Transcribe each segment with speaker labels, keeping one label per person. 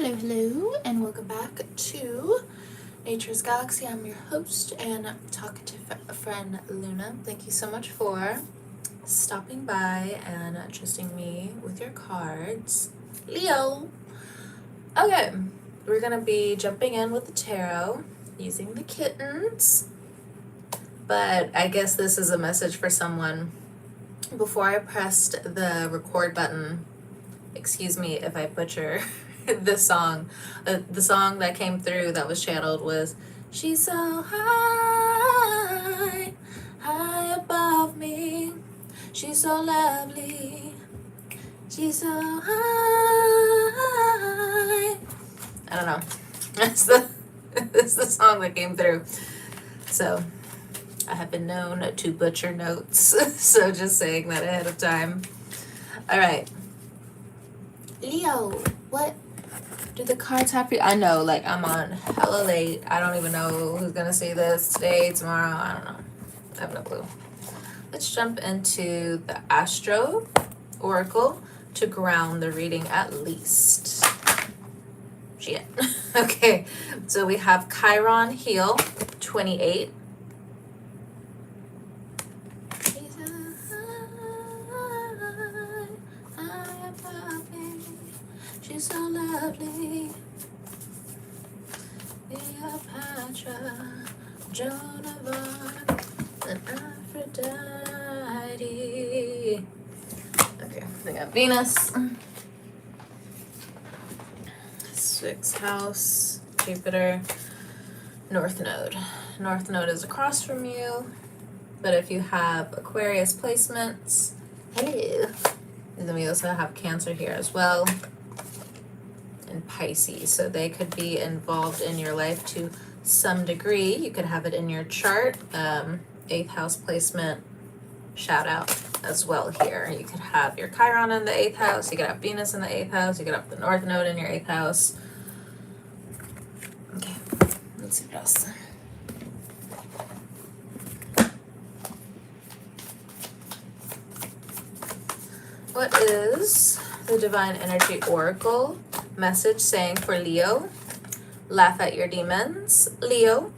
Speaker 1: Hello, and welcome back to Nature's Galaxy. I'm your host and talkative friend Luna. Thank you so much for stopping by and trusting me with your cards. Leo! Okay, we're going to be jumping in with the tarot using the kittens. But I guess this is a message for someone. Before I pressed the record button, excuse me if I butcher the song that came through that was channeled was "She's so high, high above me. She's so lovely. She's so high." I don't know. That's the song that came through. So I have been known to butcher notes. So just saying that ahead of time. All right. Leo, what do the cards have for you? I know, like, I'm on hella late. I don't even know who's going to see this today, tomorrow. I don't know. I have no clue. Let's jump into the Astro Oracle to ground the reading at least. Shit. Okay, so we have Chiron Heal 28. She's so lovely. Cleopatra, Joan of Arc, and Aphrodite. Okay, we got Venus. 6th house, Jupiter, North Node. North Node is across from you, but if you have Aquarius placements, hello. And then we also have Cancer here as well. And Pisces, so they could be involved in your life to some degree. You could have it in your chart. 8th house placement, shout out as well here. You could have your Chiron in the 8th house. You could have Venus in the 8th house. You could have the North Node in your 8th house. Okay, let's see what else. What is the Divine Energy Oracle message saying for Leo? Laugh at your demons, Leo.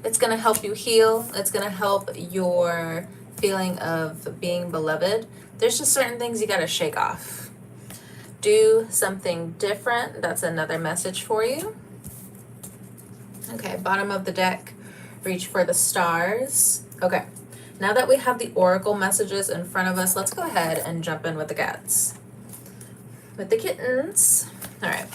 Speaker 1: It's going to help you heal. It's going to help your feeling of being beloved. There's just certain things you got to shake off. Do something different. That's another message for you. Okay, bottom of the deck, reach for the stars. Okay, now that we have the oracle messages in front of us, let's go ahead and jump in with the cats. With the kittens. All right.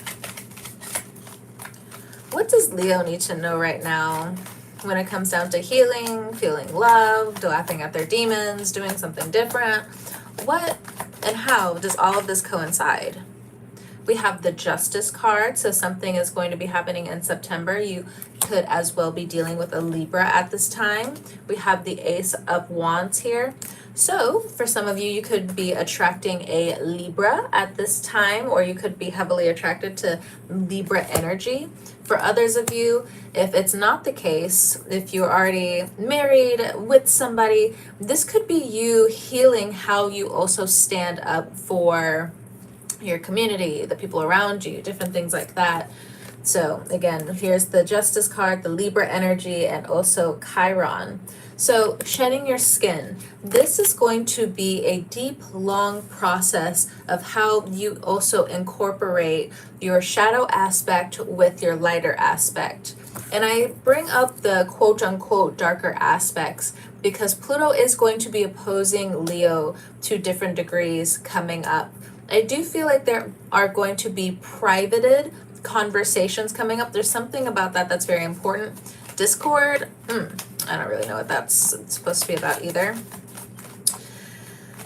Speaker 1: What does Leo need to know right now when it comes down to healing, feeling loved, laughing at their demons, doing something different? What and how does all of this coincide? We have the Justice card, so something is going to be happening in September. You could as well be dealing with a Libra at this time. We have the Ace of Wands here. So for some of you, you could be attracting a Libra at this time, or you could be heavily attracted to Libra energy. For others of you, if it's not the case, if you're already married with somebody, this could be you healing how you also stand up for your community, the people around you, different things like that. So again, here's the Justice card, the Libra energy, and also Chiron. So shedding your skin. This is going to be a deep, long process of how you also incorporate your shadow aspect with your lighter aspect. And I bring up the quote unquote darker aspects because Pluto is going to be opposing Leo to different degrees coming up. I do feel like there are going to be privated conversations coming up. There's something about that that's very important. Discord, I don't really know what that's supposed to be about either.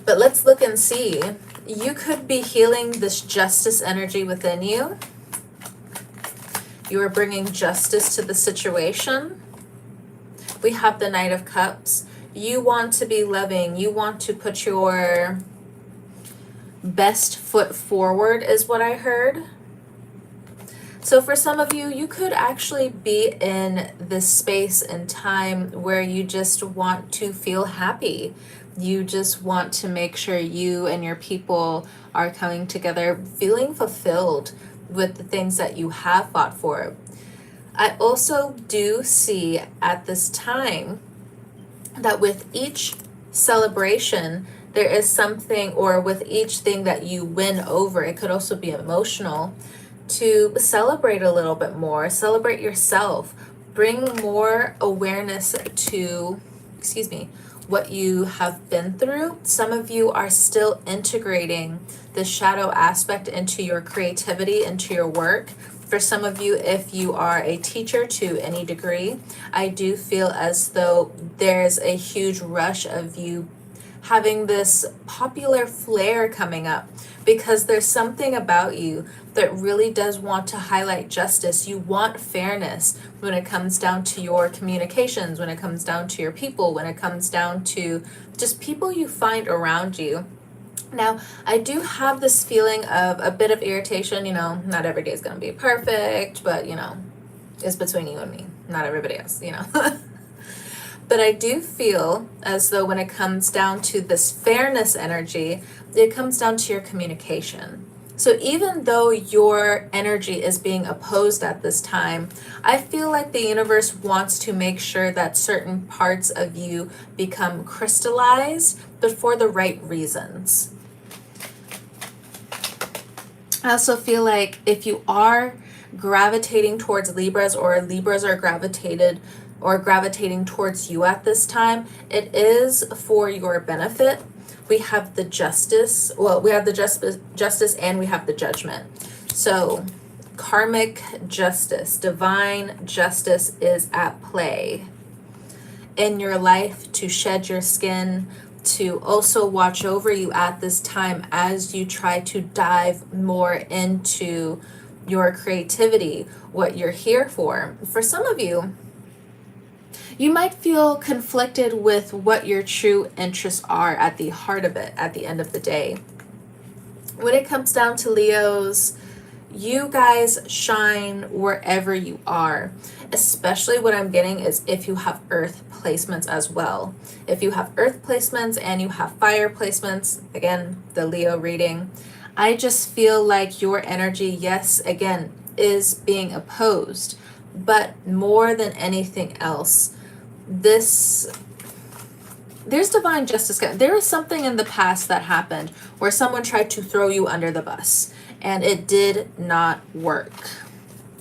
Speaker 1: But let's look and see. You could be healing this justice energy within you. You are bringing justice to the situation. We have the Knight of Cups. You want to be loving. You want to put your best foot forward is what I heard. So for some of you, you could actually be in this space and time where you just want to feel happy. You just want to make sure you and your people are coming together feeling fulfilled. with the things that you have fought for. I also do see at this time that with each celebration, there is something, or with each thing that you win over, it could also be emotional, to celebrate a little bit more, celebrate yourself, bring more awareness to, excuse me, what you have been through. Some of you are still integrating the shadow aspect into your creativity, into your work. For some of you, if you are a teacher to any degree, I do feel as though there's a huge rush of you having this popular flair coming up, because there's something about you that really does want to highlight justice. You want fairness when it comes down to your communications, when it comes down to your people, when it comes down to just people you find around you. Now, I do have this feeling of a bit of irritation. Not every day is going to be perfect, but it's between you and me, not everybody else, But I do feel as though when it comes down to this fairness energy, it comes down to your communication. So even though your energy is being opposed at this time, I feel like the universe wants to make sure that certain parts of you become crystallized, but for the right reasons. I also feel like if you are gravitating towards Libras, or Libras are gravitating towards you at this time, it is for your benefit. We have the justice, we have the justice and we have the judgment. So karmic justice, divine justice is at play in your life to shed your skin, to also watch over you at this time as you try to dive more into your creativity, what you're here for. For some of you, you might feel conflicted with what your true interests are at the heart of it, at the end of the day. When it comes down to Leos, you guys shine wherever you are. Especially what I'm getting is if you have earth placements as well. If you have earth placements and you have fire placements, again, the Leo reading, I just feel like your energy, yes, again, is being opposed. But more than anything else, there's divine justice. There is something in the past that happened where someone tried to throw you under the bus, and it did not work.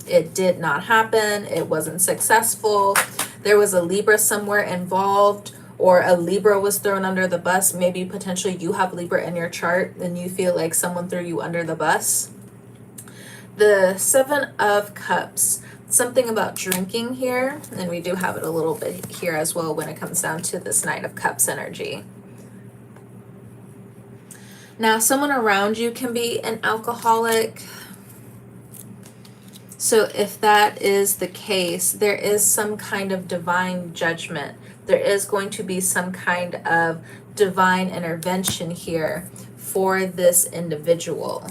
Speaker 1: It did not happen. It wasn't successful. There was a Libra somewhere involved, or a Libra was thrown under the bus. Maybe potentially you have Libra in your chart and you feel like someone threw you under the bus. The Seven of Cups, something about drinking here, and we do have it a little bit here as well when it comes down to this Knight of Cups energy. Now, someone around you can be an alcoholic. So if that is the case, there is some kind of divine judgment. There is going to be some kind of divine intervention here for this individual.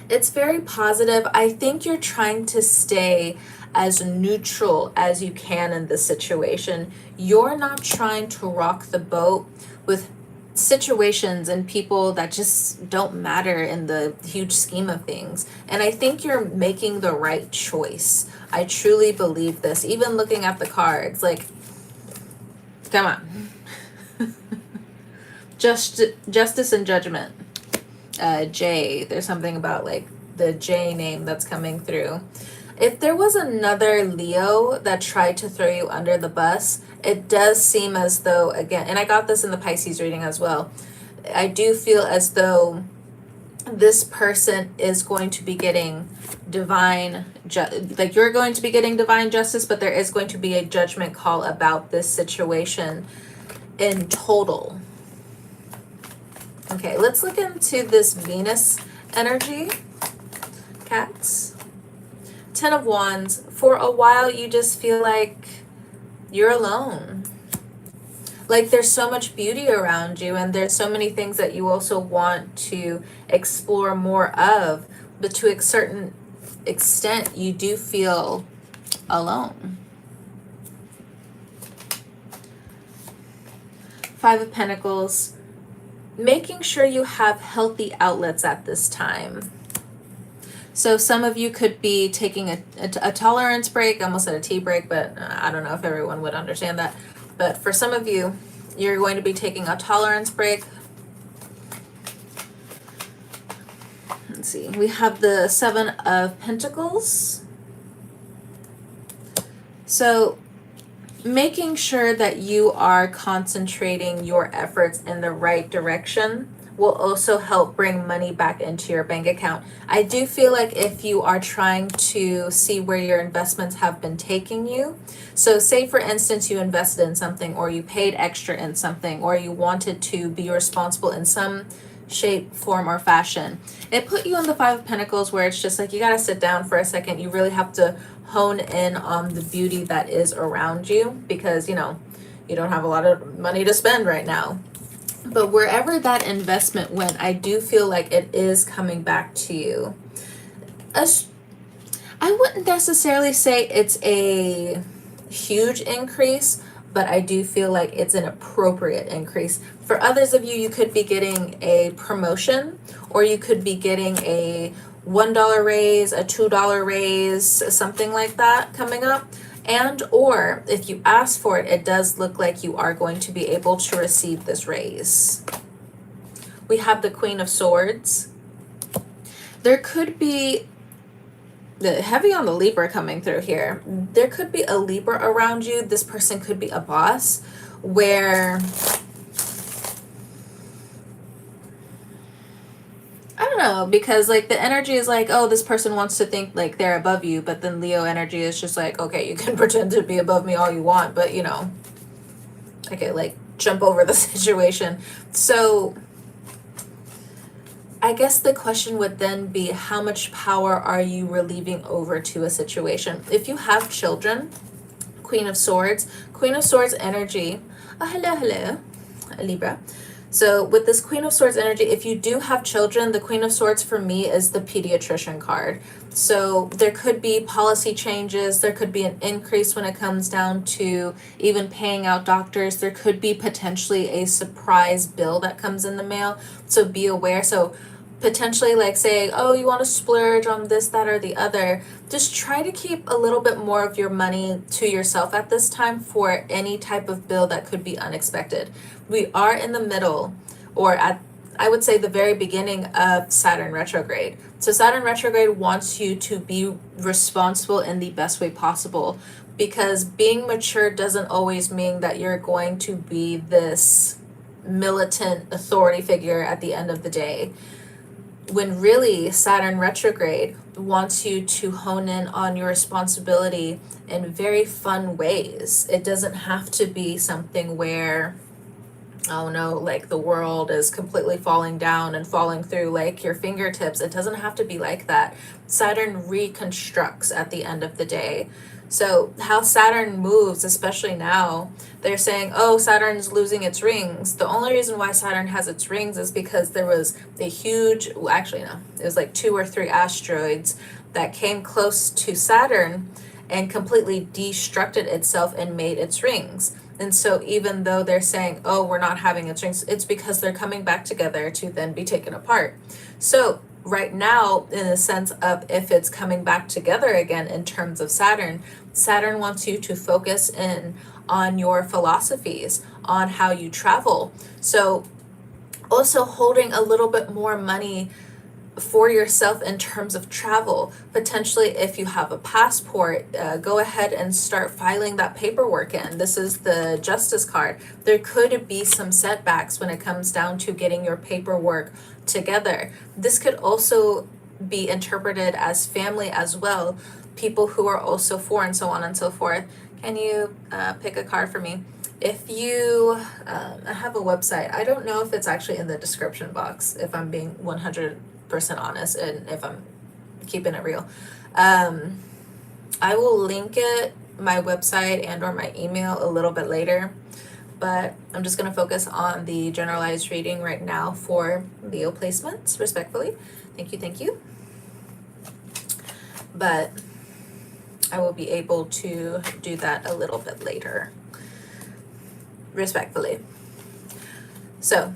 Speaker 1: It's very positive. I think you're trying to stay as neutral as you can in this situation. You're not trying to rock the boat with situations and people that just don't matter in the huge scheme of things. And I think you're making the right choice. I truly believe this. Even looking at the cards, like, come on. Justice and judgment. J, there's something about like the J name that's coming through. If there was another Leo that tried to throw you under the bus, it does seem as though, again, and I got this in the Pisces reading as well, I do feel as though this person is going to be getting divine, like you're going to be getting divine justice, but there is going to be a judgment call about this situation in total. Okay, let's look into this Venus energy, cats. 10 of Wands. For a while, you just feel like you're alone. Like there's so much beauty around you, and there's so many things that you also want to explore more of, but to a certain extent, you do feel alone. 5 of Pentacles. Making sure you have healthy outlets at this time. So some of you could be taking a tolerance break. I almost said a tea break, but I don't know if everyone would understand that. But for some of you, you're going to be taking a tolerance break. Let's see. We have the Seven of Pentacles. So making sure that you are concentrating your efforts in the right direction will also help bring money back into your bank account. I do feel like if you are trying to see where your investments have been taking you, so say for instance you invested in something, or you paid extra in something, or you wanted to be responsible in some shape, form, or fashion, it put you in the Five of Pentacles, where it's just like you gotta sit down for a second. You really have to hone in on the beauty that is around you, because you don't have a lot of money to spend right now. But wherever that investment went, I do feel like it is coming back to you. I wouldn't necessarily say it's a huge increase, but I do feel like it's an appropriate increase. For others of you, you could be getting a promotion, or you could be getting a $1 raise, a $2 raise, something like that coming up. And or if you ask for it, it does look like you are going to be able to receive this raise. We have the Queen of Swords. There could be heavy on the Libra coming through here. There could be a Libra around you. This person could be a boss, where I don't know, because like the energy is like, oh, this person wants to think like they're above you, but then Leo energy is just like, okay, you can pretend to be above me all you want, but okay, like jump over the situation. So I guess the question would then be, how much power are you relieving over to a situation? If you have children, Queen of Swords energy, hello, Libra. So with this Queen of Swords energy, if you do have children, the Queen of Swords for me is the pediatrician card. So there could be policy changes, there could be an increase when it comes down to even paying out doctors, there could be potentially a surprise bill that comes in the mail, so be aware. So potentially like saying, oh, you want to splurge on this, that, or the other, just try to keep a little bit more of your money to yourself at this time for any type of bill that could be unexpected. We are in the middle, or at, I would say, the very beginning of Saturn retrograde. So Saturn retrograde wants you to be responsible in the best way possible, because being mature doesn't always mean that you're going to be this militant authority figure at the end of the day, when really Saturn retrograde wants you to hone in on your responsibility in very fun ways. It doesn't have to be something where, oh no, like the world is completely falling down and falling through like your fingertips. It doesn't have to be like that. Saturn reconstructs at the end of the day. So how Saturn moves, especially now, they're saying, oh, Saturn's losing its rings. The only reason why Saturn has its rings is because there was a huge, well, actually no, it was like 2 or 3 asteroids that came close to Saturn and completely destructed itself and made its rings. And so even though they're saying, oh, we're not having its rings, it's because they're coming back together to then be taken apart. So right now, in the sense of if it's coming back together again in terms of Saturn, Saturn wants you to focus in on your philosophies, on how you travel. So also holding a little bit more money for yourself in terms of travel. Potentially, if you have a passport, go ahead and start filing that paperwork in. This is the Justice card. There could be some setbacks when it comes down to getting your paperwork together. This could also be interpreted as family as well, people who are also foreign, so on and so forth. Can you pick a card for me? If you I have a website, I don't know if it's actually in the description box, if I'm being 100% honest, and if I'm keeping it real. I will link it, my website and or my email, a little bit later, but I'm just going to focus on the generalized reading right now for Leo placements, respectfully. Thank you. But I will be able to do that a little bit later, respectfully. So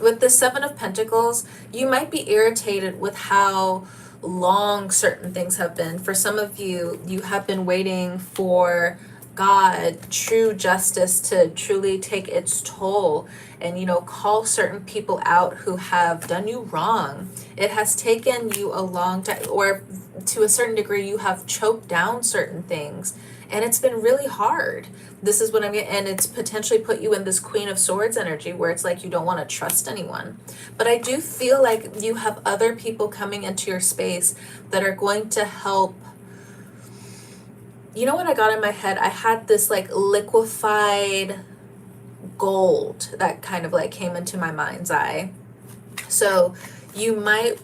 Speaker 1: with the Seven of Pentacles, you might be irritated with how long certain things have been. For some of you, you have been waiting for God, true justice to truly take its toll and, call certain people out who have done you wrong. It has taken you a long time, or to a certain degree, you have choked down certain things, and it's been really hard. This is what I'm getting, and it's potentially put you in this Queen of Swords energy where it's like you don't want to trust anyone. But I do feel like you have other people coming into your space that are going to help. You know what I got in my head? I had this like liquefied gold that kind of like came into my mind's eye. So you might,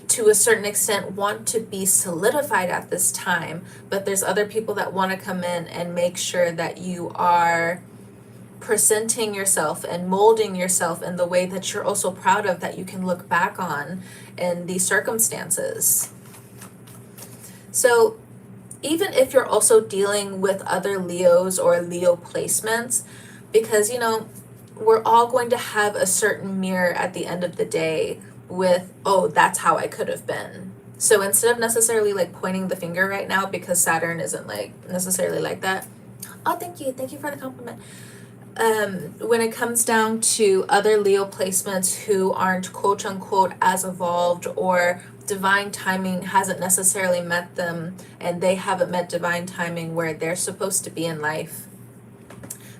Speaker 1: to a certain extent, want to be solidified at this time, but there's other people that want to come in and make sure that you are presenting yourself and molding yourself in the way that you're also proud of, that you can look back on in these circumstances. So even if you're also dealing with other Leos or Leo placements, because we're all going to have a certain mirror at the end of the day with, oh, that's how I could have been. So instead of necessarily like pointing the finger right now, because Saturn isn't like necessarily like that. Oh, thank you for the compliment. When it comes down to other Leo placements who aren't quote unquote as evolved, or divine timing hasn't necessarily met them, and they haven't met divine timing where they're supposed to be in life,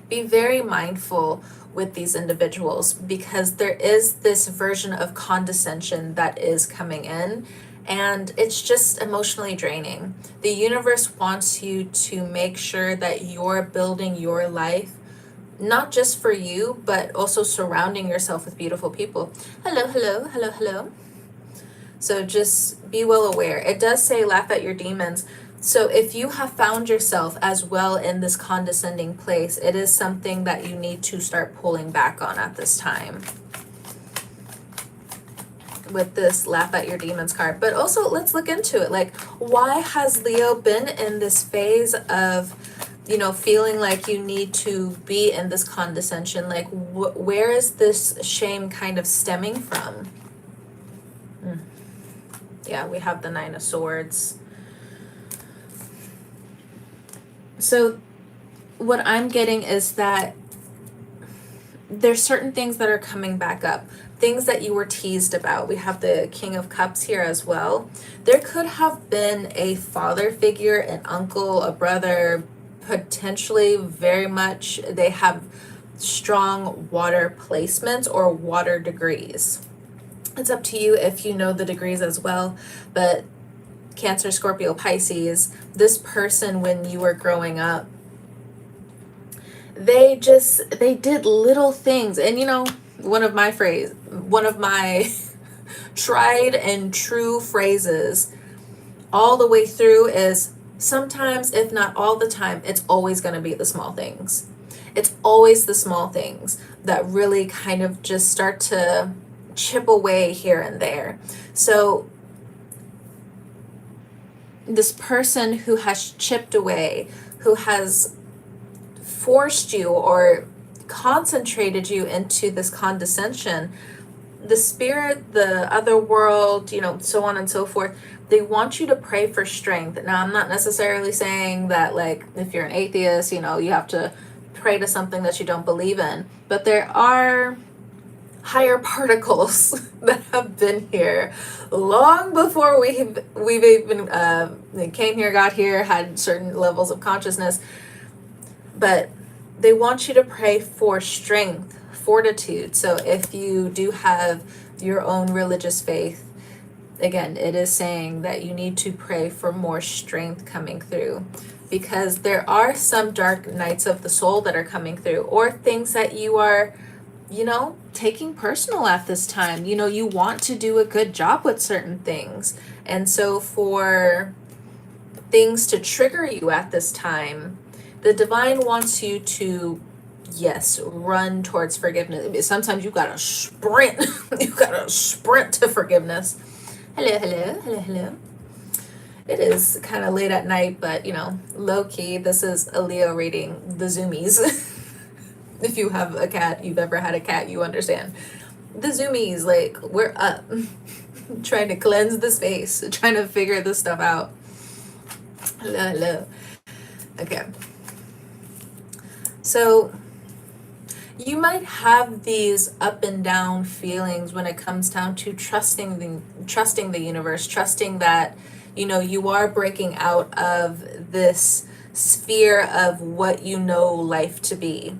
Speaker 1: be very mindful with these individuals, because there is this version of condescension that is coming in, and it's just emotionally draining. The universe wants you to make sure that you're building your life, not just for you, but also surrounding yourself with beautiful people. Hello. So just be well aware. It does say laugh at your demons. So if you have found yourself as well in this condescending place, it is something that you need to start pulling back on at this time with this laugh at your demons card. But also let's look into it. Like, why has Leo been in this phase of, feeling like you need to be in this condescension? Like, where is this shame kind of stemming from? Yeah, we have the Nine of Swords. So what I'm getting is that there's certain things that are coming back up, things that you were teased about. We have the King of Cups here as well. There could have been a father figure, an uncle, a brother, potentially very much. They have strong water placements or water degrees. It's up to you if you know the degrees as well, but Cancer, Scorpio, Pisces, this person when you were growing up, they did little things. And one of my tried and true phrases all the way through is, sometimes, if not all the time, it's always going to be the small things. It's always the small things that really kind of just start to chip away here and there. So this person who has chipped away, who has forced you or concentrated you into this condescension, the spirit, the other world, so on and so forth, they want you to pray for strength. Now, I'm not necessarily saying that, like, if you're an atheist, you have to pray to something that you don't believe in, but there are higher particles that have been here long before we've even came here, got here, had certain levels of consciousness. But they want you to pray for strength, fortitude. So if you do have your own religious faith, again, it is saying that you need to pray for more strength coming through, because there are some dark nights of the soul that are coming through, or things that you are taking personal at this time. You want to do a good job with certain things. And so for things to trigger you at this time, the divine wants you to, yes, run towards forgiveness. Sometimes you gotta sprint. You gotta sprint to forgiveness. Hello. It is kind of late at night, but low key, this is a Leo reading, the zoomies. If you have a cat, you've ever had a cat, you understand. the zoomies, like, we're up. Trying to cleanse the space, trying to figure this stuff out. Hello. Okay. So you might have these up and down feelings when it comes down to trusting the universe, trusting that, you know, you are breaking out of this sphere of what you know life to be.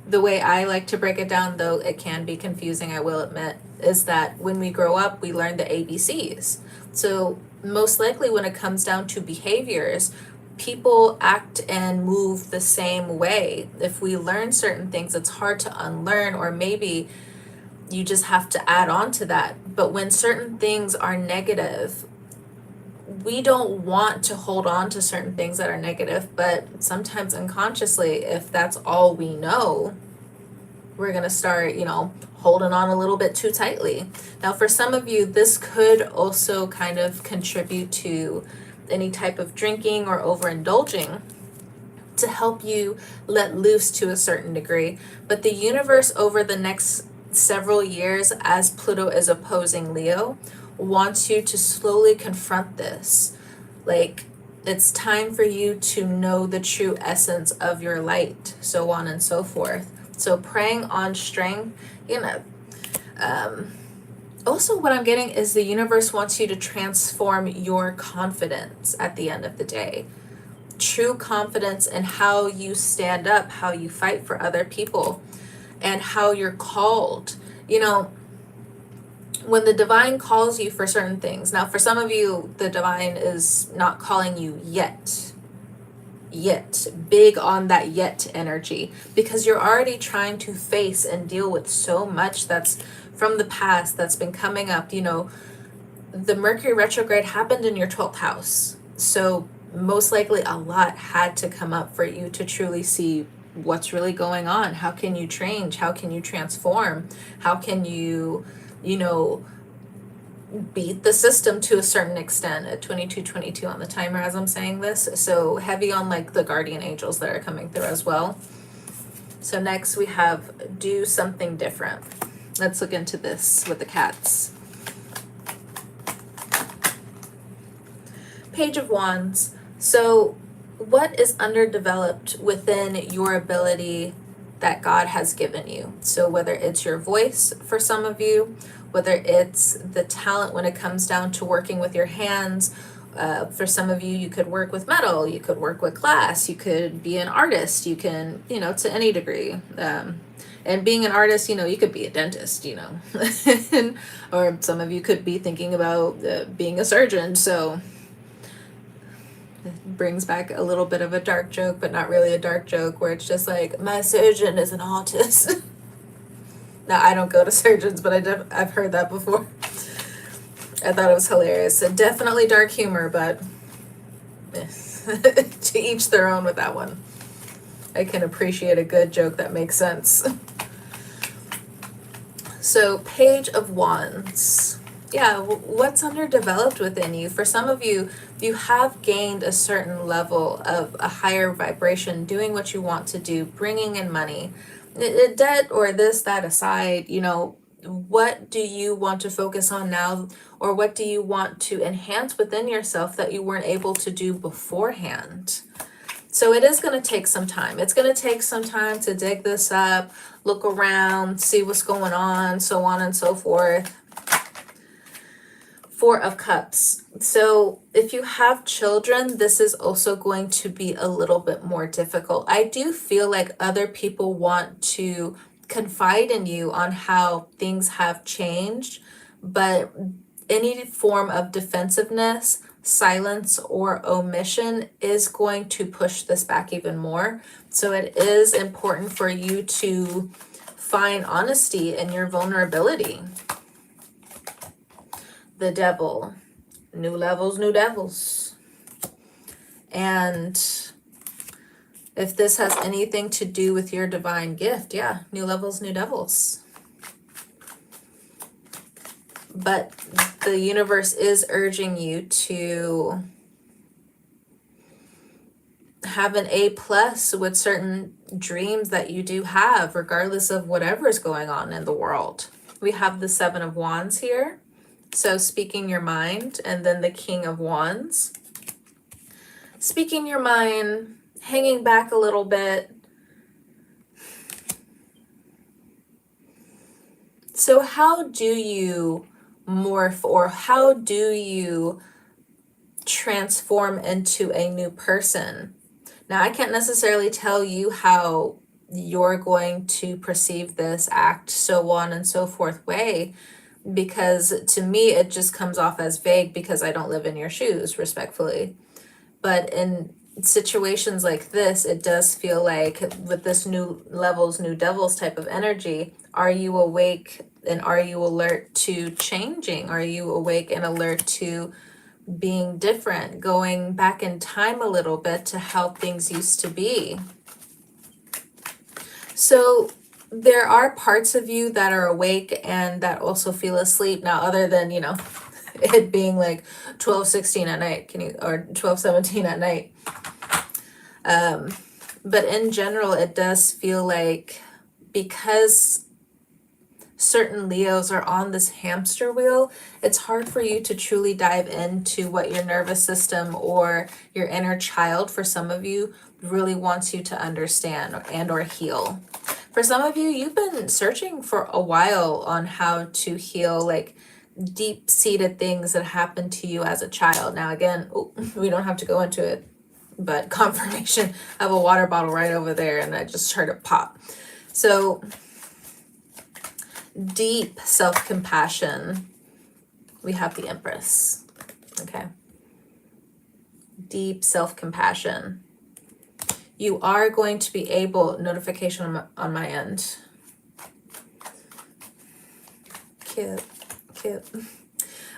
Speaker 1: The way I like to break it down, though it can be confusing, I will admit, is that when we grow up, we learn the ABCs. So most likely when it comes down to behaviors, people act and move the same way. If we learn certain things, it's hard to unlearn, or maybe you just have to add on to that. But when certain things are negative, we don't want to hold on to certain things that are negative, but sometimes unconsciously, if that's all we know, we're going to start, you know, holding on a little bit too tightly. Now, for some of you, this could also kind of contribute to any type of drinking or overindulging to help you let loose to a certain degree. But the universe over the next several years, as Pluto is opposing Leo, wants you to slowly confront this. Like, it's time for you to know the true essence of your light, so on and so forth. So praying on strength, you know, also what I'm getting is the universe wants you to transform your confidence at the end of the day. True confidence in how you stand up, how you fight for other people, and how you're called. You know, when the divine calls you for certain things. Now, for some of you, the divine is not calling you yet. Big on that yet energy, because you're already trying to face and deal with so much that's from the past that's been coming up. You know, the Mercury retrograde happened in your 12th house. So most likely a lot had to come up for you to truly see what's really going on. How can you change? How can you transform? How can you, you know, beat the system to a certain extent at 2222 on the timer as I'm saying this. So heavy on like the guardian angels that are coming through as well. So next we have do something different. Let's look into this with the cats. Page of Wands. So what is underdeveloped within your ability that God has given you? So whether it's your voice for some of you, whether it's the talent when it comes down to working with your hands. For some of you, you could work with metal, you could work with glass, you could be an artist, you can, you know, to any degree. And being an artist, you know, you could be a dentist, you know, or some of you could be thinking about being a surgeon. So it brings back a little bit of a dark joke, but not really a dark joke, where it's just like, my surgeon is an artist. Now, I don't go to surgeons, but I've heard that before. I thought it was hilarious. So definitely dark humor, but to each their own with that one. I can appreciate a good joke that makes sense. So Page of Wands. Yeah, what's underdeveloped within you? For some of you, you have gained a certain level of a higher vibration, doing what you want to do, bringing in money. Debt or this, that aside, you know, what do you want to focus on now, or what do you want to enhance within yourself that you weren't able to do beforehand? So it is going to take some time. It's going to take some time to dig this up, look around, see what's going on, so on and so forth. Four of Cups. So if you have children, this is also going to be a little bit more difficult. I do feel like other people want to confide in you on how things have changed, but any form of defensiveness, silence, or omission is going to push this back even more. So it is important for you to find honesty in your vulnerability. The Devil. New levels, new devils. And if this has anything to do with your divine gift, yeah, new levels, new devils. But the universe is urging you to have an A+ with certain dreams that you do have, regardless of whatever is going on in the world. We have the Seven of Wands here. So speaking your mind, and then the King of Wands. Speaking your mind, hanging back a little bit. So how do you morph, or how do you transform into a new person? Now, I can't necessarily tell you how you're going to perceive this, act, so on and so forth way, because to me it just comes off as vague because I don't live in your shoes, respectfully. But in situations like this, it does feel like with this new levels, new devils type of energy, are you awake and are you alert to changing? Are you awake and alert to being different, going back in time a little bit to how things used to be? So there are parts of you that are awake and that also feel asleep now, other than, you know, it being like 12:16 at night, or 12:17 at night. But in general, it does feel like, because certain Leos are on this hamster wheel, it's hard for you to truly dive into what your nervous system or your inner child, for some of you, really wants you to understand and or heal. For some of you, you've been searching for a while on how to heal like deep-seated things that happened to you as a child. Now again, we don't have to go into it, but confirmation. I have a water bottle right over there and I just heard it pop. So deep self-compassion. We have the Empress. Okay. Deep self-compassion. You are going to be able, notification on my end. Cute.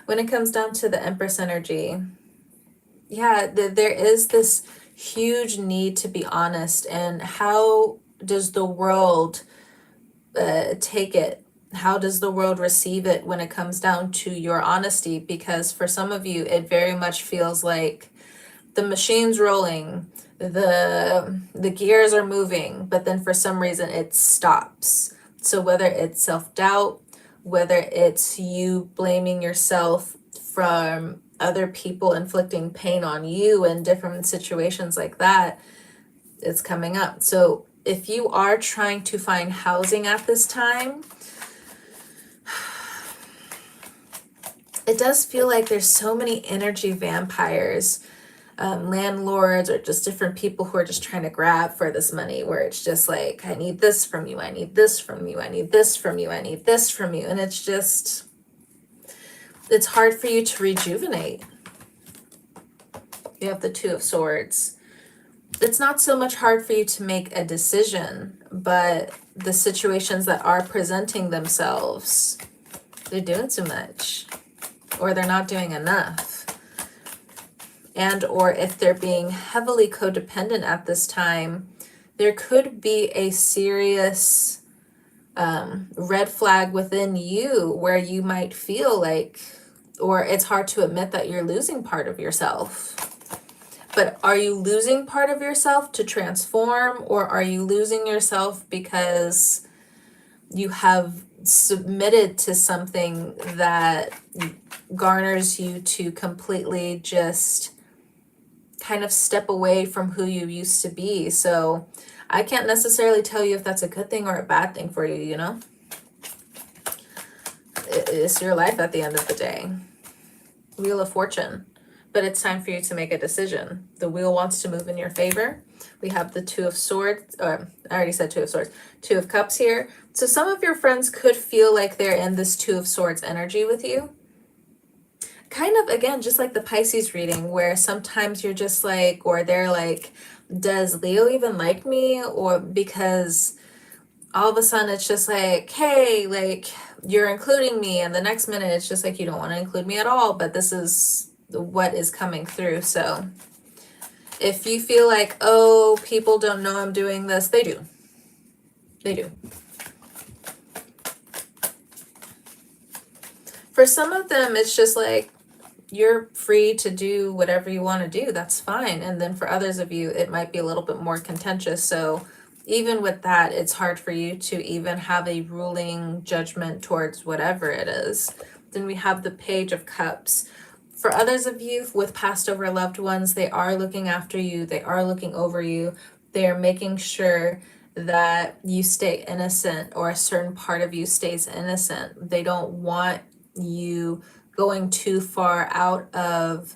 Speaker 1: When it comes down to the Empress energy, yeah, there is this huge need to be honest. And how does the world take it? How does the world receive it when it comes down to your honesty? Because for some of you, it very much feels like the machine's rolling, the gears are moving, but then for some reason it stops. So whether it's self-doubt, whether it's you blaming yourself from other people inflicting pain on you in different situations like that, it's coming up. So if you are trying to find housing at this time, it does feel like there's so many energy vampires, landlords, or just different people who are just trying to grab for this money, where it's just like, I need this from you, I need this from you, I need this from you, I need this from you. And it's just, it's hard for you to rejuvenate. You have the Two of Swords. It's not so much hard for you to make a decision, but the situations that are presenting themselves, they're doing too much, or they're not doing enough. And or if they're being heavily codependent at this time, there could be a serious red flag within you where you might feel like, or it's hard to admit that you're losing part of yourself. But are you losing part of yourself to transform, or are you losing yourself because you have submitted to something that garners you to completely just kind of step away from who you used to be? So I can't necessarily tell you if that's a good thing or a bad thing for you, you know? It's your life at the end of the day. Wheel of Fortune. But it's time for you to make a decision. The wheel wants to move in your favor. We have the Two of Swords, or I already said Two of Swords, Two of Cups here. So some of your friends could feel like they're in this Two of Swords energy with you. Kind of, again, just like the Pisces reading, where sometimes you're just like, or they're like, does Leo even like me? Or because all of a sudden it's just like, hey, like, you're including me. And the next minute it's just like, you don't want to include me at all. But this is what is coming through. So if you feel like, oh, people don't know I'm doing this, they do. They do. For some of them, it's just like, you're free to do whatever you want to do. That's fine. And then for others of you, it might be a little bit more contentious. So even with that, it's hard for you to even have a ruling judgment towards whatever it is. Then we have the Page of Cups. For others of you with passed over loved ones, they are looking after you, they are looking over you, they are making sure that you stay innocent, or a certain part of you stays innocent. They don't want you going too far out of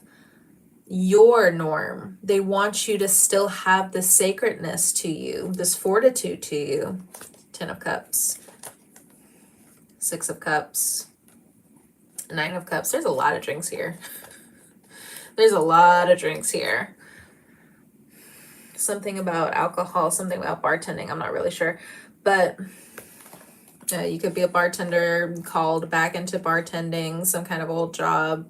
Speaker 1: your norm. They want you to still have this sacredness to you, this fortitude to you. 10 of Cups, 6 of Cups, 9 of Cups. There's a lot of drinks here. There's a lot of drinks here. Something about alcohol, something about bartending. I'm not really sure. But you could be a bartender called back into bartending, some kind of old job.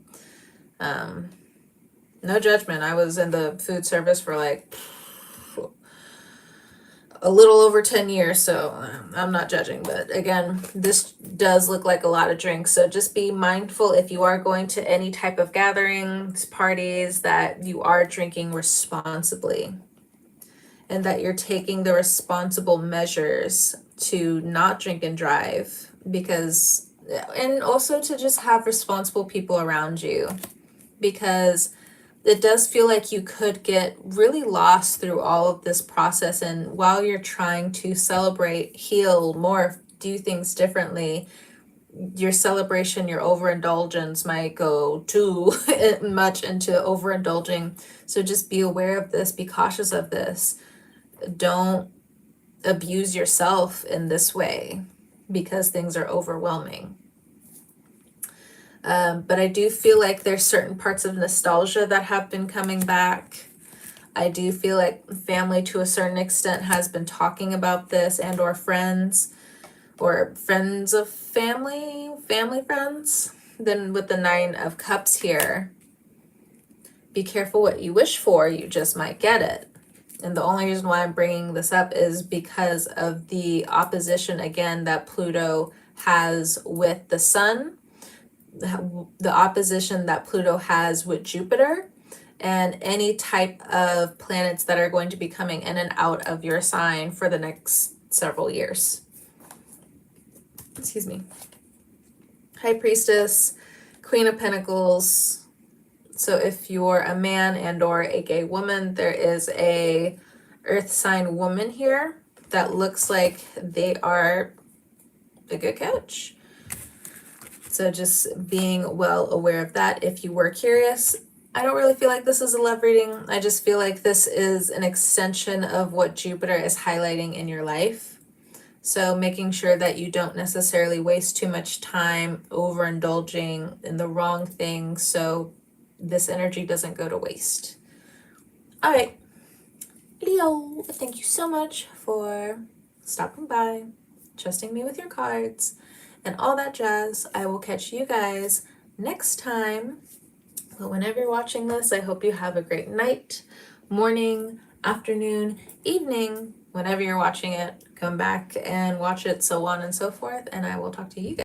Speaker 1: No judgment. I was in the food service for like a little over 10 years, so I'm not judging. But again, this does look like a lot of drinks, so just be mindful if you are going to any type of gatherings, parties, that you are drinking responsibly, and that you're taking the responsible measures to not drink and drive, because, and also to just have responsible people around you, because it does feel like you could get really lost through all of this process. And while you're trying to celebrate, heal, morph, do things differently, your celebration, your overindulgence might go too much into overindulging. So just be aware of this, be cautious of this. Don't abuse yourself in this way, because things are overwhelming. But I do feel like there's certain parts of nostalgia that have been coming back. I do feel like family to a certain extent has been talking about this, and or friends of family, family friends. Then with the 9 of Cups here, be careful what you wish for, you just might get it. And the only reason why I'm bringing this up is because of the opposition, again, that Pluto has with the sun, the opposition that Pluto has with Jupiter, and any type of planets that are going to be coming in and out of your sign for the next several years. Excuse me. High Priestess, Queen of Pentacles. So if you're a man and or a gay woman, there is a earth sign woman here that looks like they are a good catch. So just being well aware of that. If you were curious, I don't really feel like this is a love reading. I just feel like this is an extension of what Jupiter is highlighting in your life. So making sure that you don't necessarily waste too much time overindulging in the wrong thing, so this energy doesn't go to waste. All right, Leo, thank you so much for stopping by, trusting me with your cards, and all that jazz. I will catch you guys next time. But whenever you're watching this, I hope you have a great night, morning, afternoon, evening, whenever you're watching it. Come back and watch it, so on and so forth. And I will talk to you guys.